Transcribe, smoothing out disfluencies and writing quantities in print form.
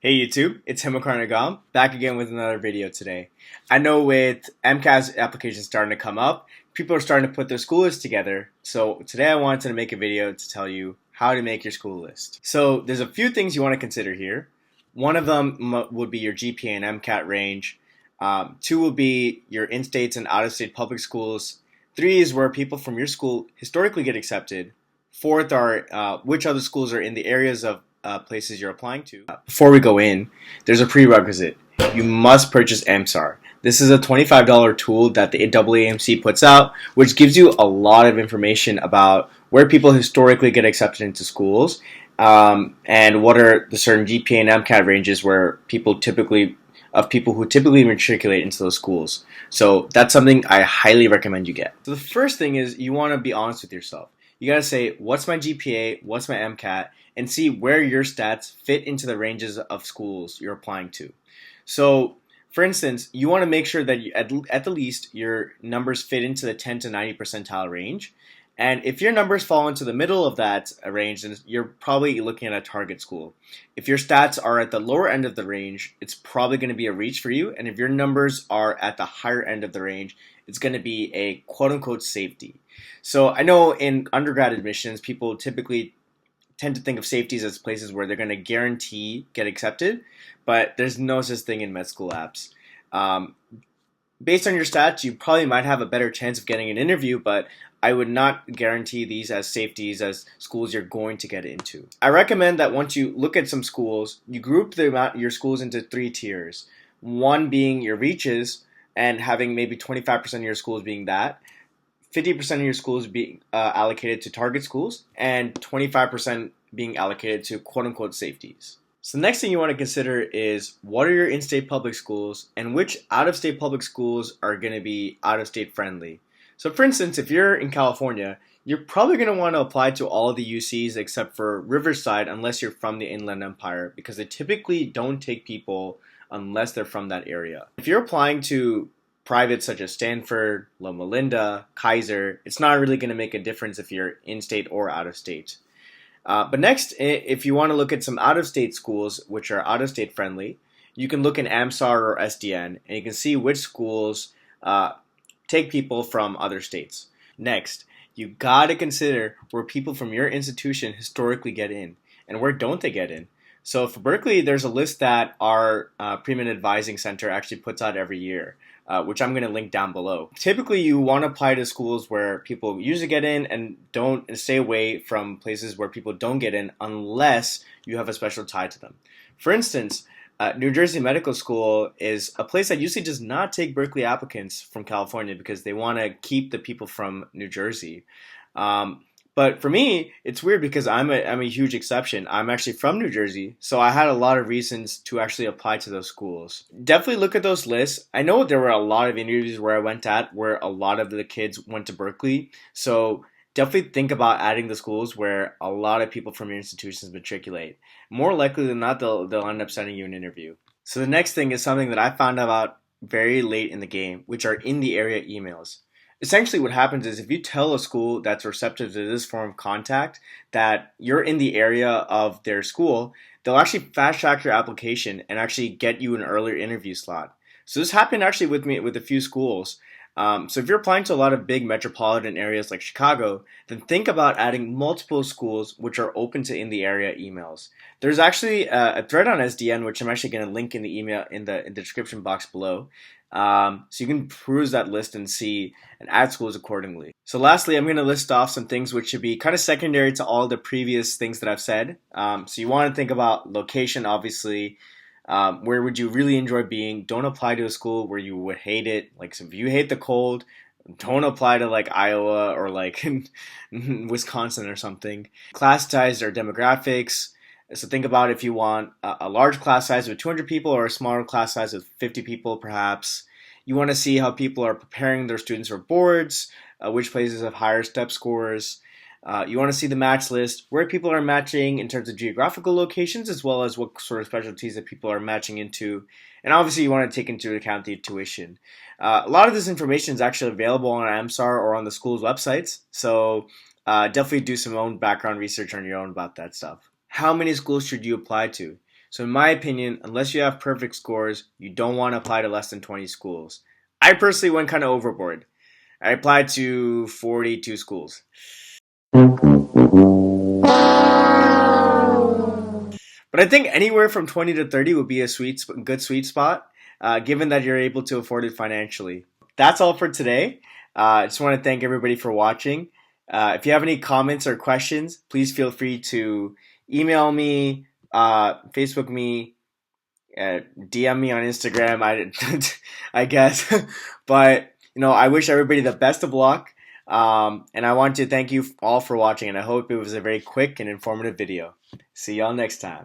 Hey YouTube, it's Himakarnagam, back again with another video today. I know with AMCAS applications starting to come up, people are starting to put their school list together, so today I wanted to make a video to tell you how to make your school list. So there's a few things you want to consider here. One of them would be your GPA and MCAT range. Two will be your in-state and out-of-state public schools. Three is where people from your school historically get accepted. Fourth are which other schools are in the areas of places you're applying to. Before we go in, there's a prerequisite. You must purchase MSAR. This is a $25 tool that the AAMC puts out, which gives you a lot of information about where people historically get accepted into schools, and what are the certain GPA and MCAT ranges where people who typically matriculate into those schools. So that's something I highly recommend you get. So the first thing is you want to be honest with yourself. You gotta say, what's my GPA, what's my MCAT, and see where your stats fit into the ranges of schools you're applying to. So, for instance, you want to make sure that at the least your numbers fit into the 10 to 90 percentile range. And if your numbers fall into the middle of that range, then you're probably looking at a target school. If your stats are at the lower end of the range, it's probably going to be a reach for you. And if your numbers are at the higher end of the range, it's going to be a quote-unquote safety. So I know in undergrad admissions, people typically tend to think of safeties as places where they're going to guarantee get accepted, but there's no such thing in med school apps. Based on your stats, you probably might have a better chance of getting an interview, but I would not guarantee these as safeties as schools you're going to get into. I recommend that once you look at some schools, you group your schools into 3 tiers. One being your reaches and having maybe 25% of your schools being that, 50% of your schools being allocated to target schools, and 25% being allocated to quote-unquote safeties. So the next thing you want to consider is what are your in-state public schools and which out-of-state public schools are going to be out-of-state friendly. So for instance, if you're in California, you're probably going to want to apply to all of the UCs except for Riverside unless you're from the Inland Empire, because they typically don't take people unless they're from that area. If you're applying to privates such as Stanford, Loma Linda, Kaiser, it's not really going to make a difference if you're in-state or out-of-state. But next, if you want to look at some out-of-state schools which are out-of-state friendly, you can look in AMSAR or SDN, and you can see which schools take people from other states. Next, you got to consider where people from your institution historically get in, and where don't they get in. So for Berkeley, there's a list that our Pre-Med Advising Center actually puts out every year, which I'm going to link down below. Typically, you want to apply to schools where people usually get in and stay away from places where people don't get in unless you have a special tie to them. For instance, New Jersey Medical School is a place that usually does not take Berkeley applicants from California because they want to keep the people from New Jersey. But for me, it's weird because I'm a huge exception. I'm actually from New Jersey, so I had a lot of reasons to actually apply to those schools. Definitely look at those lists. I know there were a lot of interviews where I went at where a lot of the kids went to Berkeley, so definitely think about adding the schools where a lot of people from your institutions matriculate. More likely than not, they'll end up sending you an interview. So the next thing is something that I found out very late in the game, which are in the area emails. Essentially what happens is if you tell a school that's receptive to this form of contact that you're in the area of their school, they'll actually fast track your application and actually get you an earlier interview slot. So this happened actually with me with a few schools. So if you're applying to a lot of big metropolitan areas like Chicago, then think about adding multiple schools which are open to in the area emails. There's actually a thread on SDN which I'm actually going to link in the email in the description box below. So you can peruse that list and see and add schools accordingly. So lastly, I'm going to list off some things which should be kind of secondary to all the previous things that I've said. So you want to think about location, obviously. Where would you really enjoy being? Don't apply to a school where you would hate it. Like, so if you hate the cold, don't apply to like Iowa or like Wisconsin or something. Class size or demographics. So think about if you want a large class size with 200 people or a smaller class size with 50 people perhaps. You want to see how people are preparing their students for boards, which places have higher step scores. You want to see the match list, where people are matching in terms of geographical locations, as well as what sort of specialties that people are matching into. And obviously you want to take into account the tuition. A lot of this information is actually available on AMSAR or on the school's websites. So definitely do some own background research on your own about that stuff. How many schools should you apply to? So in my opinion, unless you have perfect scores, you don't want to apply to less than 20 schools. I personally went kind of overboard. I applied to 42 schools. But I think anywhere from 20 to 30 would be a good sweet spot, given that you're able to afford it financially. That's all for today. I just want to thank everybody for watching. If you have any comments or questions, please feel free to email me, Facebook me, DM me on Instagram. I guess, but I wish everybody the best of luck. And I want to thank you all for watching, and I hope it was a very quick and informative video. See y'all next time.